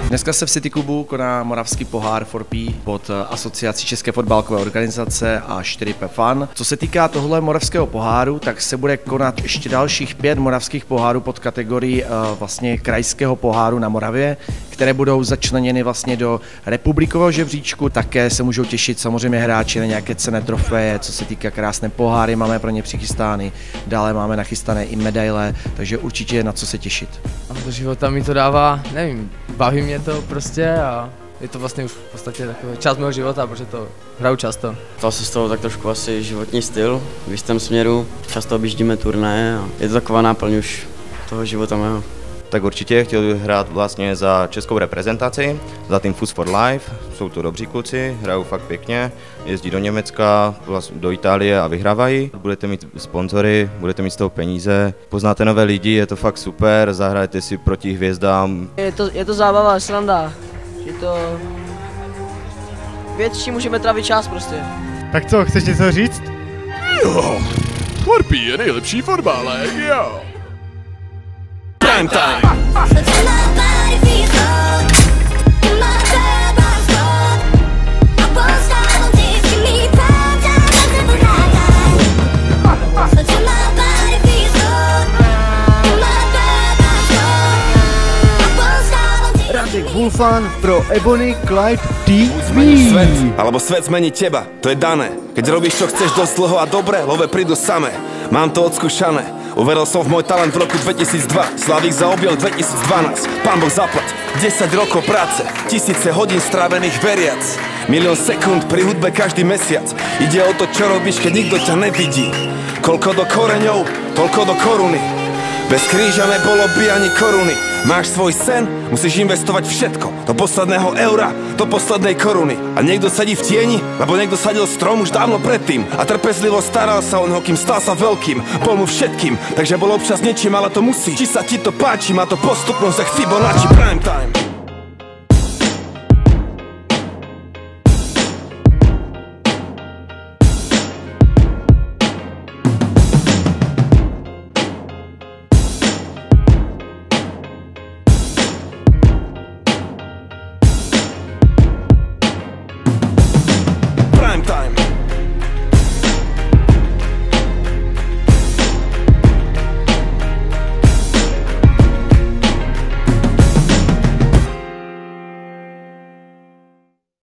Dneska se v City Clubu koná Moravský pohár 4P pod asociací České fotbalkové organizace a 4P Fun. Co se týká tohle moravského poháru, tak se bude konat ještě dalších 5 moravských pohárů pod kategorií vlastně krajského poháru na Moravě, které budou začleněny vlastně do republikového žebříčku. Také se můžou těšit samozřejmě hráči na nějaké cenné trofeje, co se týká krásné poháry, máme pro ně přichystány, dále máme nachystané i medaile, takže určitě je na co se těšit. A do života mi to dává, nevím, baví mě to prostě a je to vlastně už v podstatě takový část mého života, protože to hraju často. Stal se z toho tak trošku asi životní styl v jistém směru, často objíždíme turnaje a je to taková náplň už toho života mého. Tak určitě chtěl bych hrát vlastně za českou reprezentaci, za tým Fus for Life, jsou to dobří kluci, hrajou fakt pěkně, jezdí do Německa, do Itálie a vyhrávají. Budete mít sponzory, budete mít z toho peníze, poznáte nové lidi, je to fakt super, zahrajete si proti hvězdám. Je to zábava, sranda, je to věc, čím můžeme trávit čas prostě. Tak co, chceš něco říct? Jo, 4P je nejlepší fotbalek, jo. Prime time! Radek Vulfan pro Ebony Clyde TV. Zmení svet, alebo svet zmení teba, to je dané. Keď robíš, čo chceš dosť dlho a dobre, love prídu samé. Mám to odskúšané. Uveril som v môj talent v roku 2002, Slavík zaobjel 2012, Pán Boh zaplať, 10 rokov práce, tisíce hodín strávených veriac, milión sekúnd pri hudbe každý mesiac, ide o to, čo robíš, keď nikto ťa nevidí, koľko do koreňov, toľko do koruny, bez kríža nebolo by ani koruny, máš svoj sen, musíš investovať všetko, do posledného eura, do poslednej koruny a niekto sedí v tieni, lebo niekto sadil strom už dávno predtým a trpezlivo staral sa o neho, kým stal sa veľkým, bol mu všetkým, takže bol občas niečím, ale to musí, či sa ti to páči, má to postupnosť jak Fibonacci Prime Time.